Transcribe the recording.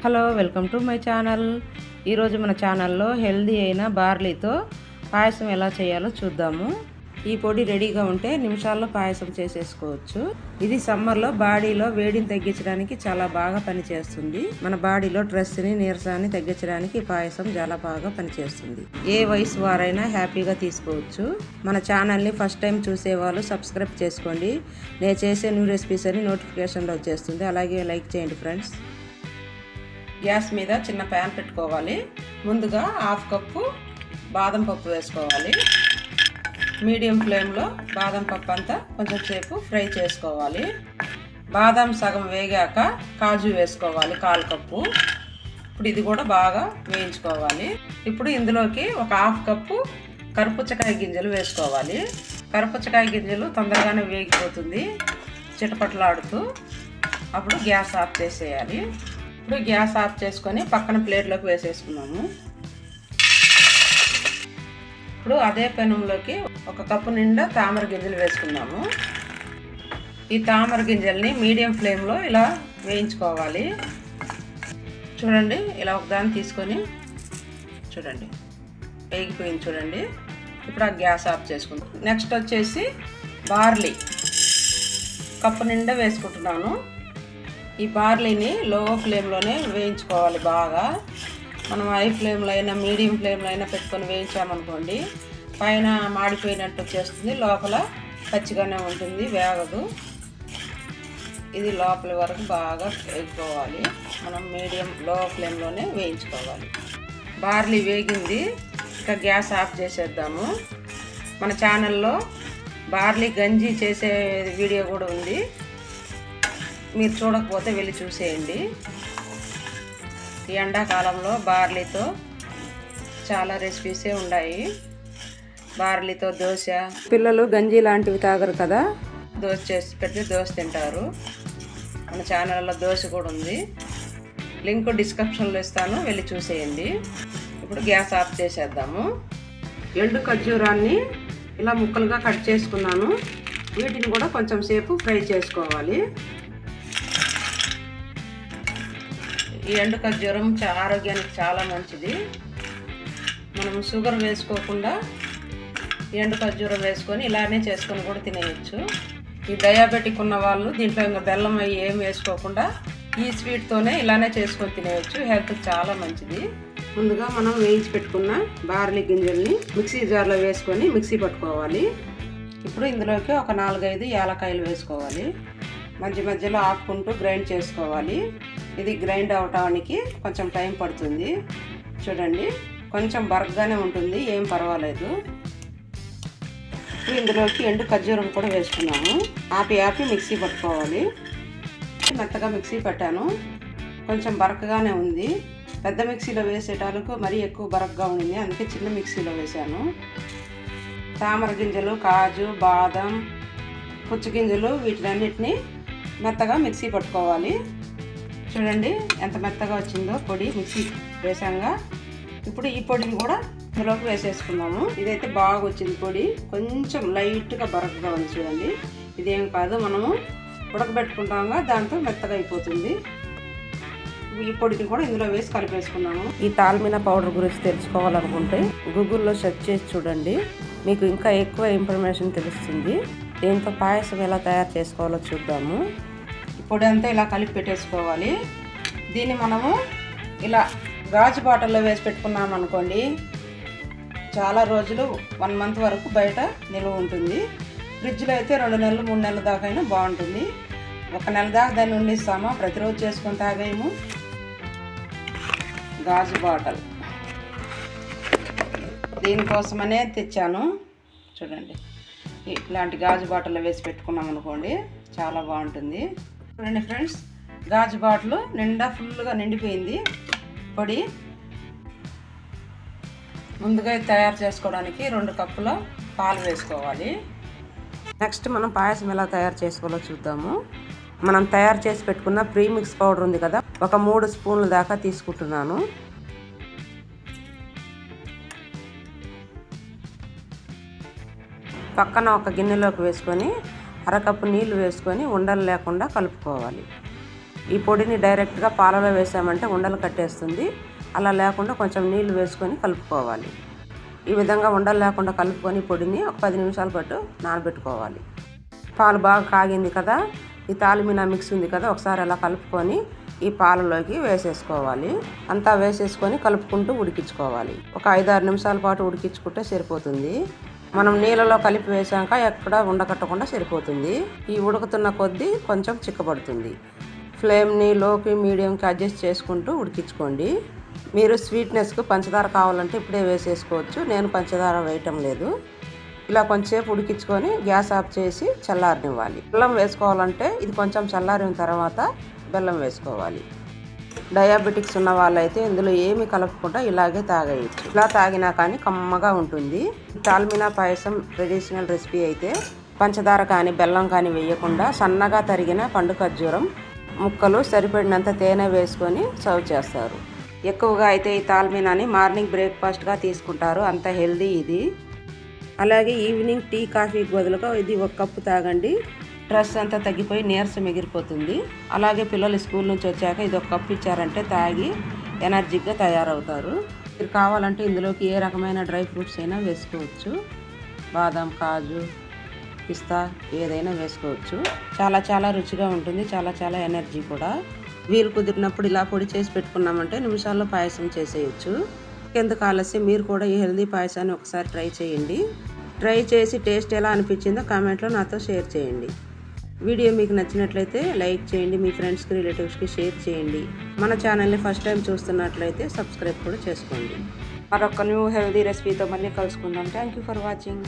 Hello, welcome to my channel. ఈరోజు మన ఛానల్లో హెల్దీ అయిన బార్లీతో పాయసం ఎలా చేయాలో చూద్దాము. ఈ పొడి రెడీగా ఉంటే నిమిషాల్లో పాయసం చేసేసుకోవచ్చు. ఇది సమ్మర్లో బాడీలో వేడిని తగ్గించడానికి చాలా బాగా పనిచేస్తుంది. మన బాడీలో స్ట్రెస్ని, నీరసాన్ని తగ్గించడానికి ఈ పాయసం చాలా బాగా పనిచేస్తుంది. ఏ వయసు వారైనా హ్యాపీగా తీసుకోవచ్చు. మన ఛానల్ని ఫస్ట్ టైం చూసేవాళ్ళు సబ్స్క్రైబ్ చేసుకోండి. నేను చేసే న్యూ రెసిపీస్ అని నోటిఫికేషన్లో వచ్చేస్తుంది. అలాగే లైక్ చేయండి ఫ్రెండ్స్. గ్యాస్ మీద చిన్న ప్యాన్ పెట్టుకోవాలి. ముందుగా హాఫ్ కప్పు బాదం పప్పు వేసుకోవాలి. మీడియం ఫ్లేమ్లో బాదం పప్పు అంతా కొంచెం సేపు ఫ్రై చేసుకోవాలి. బాదం సగం వేగాక కాజు వేసుకోవాలి 1/4 కప్పు. ఇప్పుడు ఇది కూడా బాగా వేయించుకోవాలి. ఇప్పుడు ఇందులోకి ఒక హాఫ్ కప్పు కరుపుచ్చకాయ గింజలు వేసుకోవాలి. కరుపుచ్చకాయ గింజలు తొందరగానే వేగిపోతుంది చిటపట్లాడుతూ. అప్పుడు గ్యాస్ ఆఫ్ చేసేయాలి. ఇప్పుడు గ్యాస్ ఆఫ్ చేసుకొని పక్కన ప్లేట్లోకి వేసేసుకున్నాము. ఇప్పుడు అదే పెనంలోకి 1 కప్పు నిండా తామర గింజలు వేసుకున్నాము. ఈ తామర గింజల్ని మీడియం ఫ్లేమ్లో ఇలా వేయించుకోవాలి. చూడండి, ఇలా ఒకదాన్ని తీసుకొని చూడండి వేగిపోయింది చూడండి. ఇప్పుడు ఆ గ్యాస్ ఆఫ్ చేసుకుంటాం. నెక్స్ట్ వచ్చేసి బార్లీ కప్పు నిండా వేసుకుంటున్నాను. ఈ బార్లీని లో ఫ్లేమ్లోనే వేయించుకోవాలి బాగా. మనం హై ఫ్లేమ్లో అయినా మీడియం ఫ్లేమ్లో అయినా పెట్టుకొని వేయించామనుకోండి, పైన మాడిపోయినట్టు చేస్తుంది, లోపల పచ్చిగానే ఉంటుంది, వేగదు. ఇది లోపల వరకు బాగా వేగిపోవాలి. మనం మీడియం లో ఫ్లేమ్లోనే వేయించుకోవాలి. బార్లీ వేగింది, ఇంకా గ్యాస్ ఆఫ్ చేసేద్దాము. మన ఛానల్లో బార్లీ గంజి చేసే వీడియో కూడా ఉంది, మీరు చూడకపోతే వెళ్ళి చూసేయండి. ఈ ఎండాకాలంలో బార్లీతో చాలా రెసిపీసే ఉన్నాయి. బార్లీతో దోశ, పిల్లలు గంజి లాంటివి తాగరు కదా, దోశ చేసి పెడితే దోశ తింటారు. మన ఛానల్లో దోశ కూడా ఉంది, లింక్ డిస్క్రిప్షన్లో ఇస్తాను, వెళ్ళి చూసేయండి. ఇప్పుడు గ్యాస్ ఆఫ్ చేసేద్దాము. ఎండు ఖర్జూరాన్ని ఇలా ముక్కలుగా కట్ చేసుకున్నాను. వీటిని కూడా కొంచెం సేపు ఫ్రై చేసుకోవాలి. ఈ ఎండు ఖర్జూరం ఆరోగ్యానికి చాలా మంచిది. మనం షుగర్ వేసుకోకుండా ఎండు ఖర్జూరం వేసుకొని ఇలానే చేసుకొని కూడా తినేయచ్చు. ఈ డయాబెటిక్ ఉన్న వాళ్ళు దీంట్లో ఇంకా బెల్లం అవి ఏం వేసుకోకుండా ఈ స్వీట్తోనే ఇలానే చేసుకొని తినేయచ్చు. హెల్త్కి చాలా మంచిది. ముందుగా మనం వేయించి పెట్టుకున్న బార్లీ గింజల్ని మిక్సీ జార్లో వేసుకొని మిక్సీ పట్టుకోవాలి. ఇప్పుడు ఇందులోకి ఒక 4-5 యాలక్కాయలు వేసుకోవాలి. మధ్య మధ్యలో ఆపుకుంటూ గ్రైండ్ చేసుకోవాలి. ఇది గ్రైండ్ అవటానికి కొంచెం టైం పడుతుంది. చూడండి, కొంచెం బరగ్గానే ఉంటుంది, ఏం పర్వాలేదు. ఇందులోకి ఎండు ఖర్జూరం కూడా వేసుకున్నాము. ఆపి మిక్సీ పట్టుకోవాలి. మెత్తగా మిక్సీ పెట్టాను, కొంచెం బరకగానే ఉంది. పెద్ద మిక్సీలో వేసేటాలకు మరీ ఎక్కువ బరకగా ఉంది, అందుకే చిన్న మిక్సీలో వేసాను. తామర గింజలు, కాజు, బాదం, పుచ్చగింజలు వీటినన్నిటిని మెత్తగా మిక్సీ పట్టుకోవాలి. చూడండి ఎంత మెత్తగా వచ్చిందో పొడి, మిక్సీ వేసాంగా. ఇప్పుడు ఈ పొడిని కూడా ఇందులోకి వేసేసుకున్నాము. ఇదైతే బాగా వచ్చింది పొడి, కొంచెం లైట్గా బరకగా ఉంది చూడండి. ఇదేం కాదు, మనము ఉడకబెట్టుకుంటాంగా, దాంతో మెత్తగా అయిపోతుంది. ఈ పొడిని కూడా ఇందులో వేసి కలిపేసుకున్నాము. ఈ తాల్మిన పౌడర్ గురించి తెలుసుకోవాలనుకుంటే గూగుల్లో సెర్చ్ చేసి చూడండి, మీకు ఇంకా ఎక్కువ ఇన్ఫర్మేషన్ తెలుస్తుంది. దీంతో పాయసం ఎలా తయారు చేసుకోవాలో చూద్దాము. పొడి అంతా ఇలా కలిపి పెట్టేసుకోవాలి. దీన్ని మనము ఇలా గాజు బాటిల్లో వేసి పెట్టుకున్నాం అనుకోండి, చాలా రోజులు 1 మంత్ వరకు బయట నిల్వ ఉంటుంది. ఫ్రిడ్జ్లో అయితే 2 నెలలు 3 నెలల దాకా అయినా బాగుంటుంది. 1 నెల దాకా దాన్ని ఉండిస్తామా, ప్రతిరోజు చేసుకొని తాగేము. గాజు బాటిల్ దీనికోసమనే తెచ్చాను. చూడండి, ఇట్లాంటి గాజు బాటిల్లో వేసి పెట్టుకున్నాం అనుకోండి, చాలా బాగుంటుంది. చూడండి ఫ్రెండ్స్, గాజు బాటిల్ నిండా ఫుల్గా నిండిపోయింది పొడి. ముందుగా తయారు చేసుకోవడానికి 2 కప్పుల పాలు వేసుకోవాలి. నెక్స్ట్ మనం పాయసం ఎలా తయారు చేసుకోవాలో చూద్దాము. మనం తయారు చేసి పెట్టుకున్న ప్రీమిక్స్ పౌడర్ ఉంది కదా, ఒక 3 స్పూన్ల దాకా తీసుకుంటున్నాను. పక్కన ఒక గిన్నెలోకి వేసుకొని 1/2 కప్పు నీళ్లు వేసుకొని ఉండలు లేకుండా కలుపుకోవాలి. ఈ పొడిని డైరెక్ట్గా పాలలో వేసామంటే ఉండలు కట్టేస్తుంది. అలా లేకుండా కొంచెం నీళ్లు వేసుకొని కలుపుకోవాలి. ఈ విధంగా ఉండలు లేకుండా కలుపుకొని పొడిని ఒక 10 నిమిషాల పాటు నానబెట్టుకోవాలి. పాలు బాగా కాగింది కదా, ఈ తాలిమినా మిక్స్ ఉంది కదా, ఒకసారి అలా కలుపుకొని ఈ పాలలోకి వేసేసుకోవాలి. అంతా వేసేసుకొని కలుపుకుంటూ ఉడికించుకోవాలి. ఒక 5-6 నిమిషాల పాటు ఉడికించుకుంటే సరిపోతుంది. మనం నీళ్ళలో కలిపి వేసాక ఎక్కడ ఉండకట్టకుండా సరిపోతుంది. ఈ ఉడుకుతున్న కొద్దీ కొంచెం చిక్కబడుతుంది. ఫ్లేమ్ని లోకి మీడియంకి అడ్జస్ట్ చేసుకుంటూ ఉడికించుకోండి. మీరు స్వీట్నెస్కు పంచదార కావాలంటే ఇప్పుడే వేసేసుకోవచ్చు. నేను పంచదార వేయటం లేదు. ఇలా కొంచెంసేపు ఉడికించుకొని గ్యాస్ ఆఫ్ చేసి చల్లారనివ్వాలి. బెల్లం వేసుకోవాలంటే ఇది కొంచెం చల్లారిన తర్వాత బెల్లం వేసుకోవాలి. డయాబెటిక్స్ ఉన్న వాళ్ళైతే ఇందులో ఏమి కలపకుండా ఇలాగే తాగేయచ్చు. ఇలా తాగినా కానీ కమ్మగా ఉంటుంది. తాల్మినా పాయసం ట్రెడిషనల్ రెసిపీ అయితే పంచదార కానీ బెల్లం కానీ వేయకుండా సన్నగా తరిగిన పండు ఖర్జూరం ముక్కలు, సరిపడినంత తేనె వేసుకొని సర్వ్ చేస్తారు. ఎక్కువగా అయితే ఈ తాల్మినాని మార్నింగ్ బ్రేక్ఫాస్ట్గా తీసుకుంటారు. అంత హెల్దీ ఇది. అలాగే ఈవినింగ్ టీ కాఫీకి బదులుగా ఇది 1 కప్పు తాగండి. స్ట్రెస్ అంతా తగ్గిపోయి నీరసం ఎగిరిపోతుంది. అలాగే పిల్లలు స్కూల్ నుంచి వచ్చాక ఇది 1 కప్పు ఇచ్చారంటే తాగి ఎనర్జీగా తయారవుతారు. మీరు కావాలంటే ఇందులోకి ఏ రకమైన డ్రై ఫ్రూట్స్ అయినా వేసుకోవచ్చు. బాదం, కాజు, పిస్తా ఏదైనా వేసుకోవచ్చు. చాలా రుచిగా ఉంటుంది. చాలా ఎనర్జీ కూడా. వీలు కుదిరినప్పుడు ఇలా పొడి చేసి పెట్టుకున్నామంటే నిమిషాల్లో పాయసం చేసేయచ్చు. ఎందుకు ఆలస్యం, మీరు కూడా ఈ హెల్దీ పాయసాన్ని ఒకసారి ట్రై చేయండి. ట్రై చేసి టేస్ట్ ఎలా అనిపించిందో కామెంట్లో నాతో షేర్ చేయండి. వీడియో మీకు నచ్చినట్లయితే లైక్ చేయండి. మీ ఫ్రెండ్స్కి, రిలేటివ్స్కి షేర్ చేయండి. మన ఛానల్ని ఫస్ట్ టైం చూస్తున్నట్లయితే సబ్స్క్రైబ్ కూడా చేసుకోండి. మరొక న్యూ హెల్దీ రెసిపీతో మళ్ళీ కలుసుకుందాం. Thank you for watching.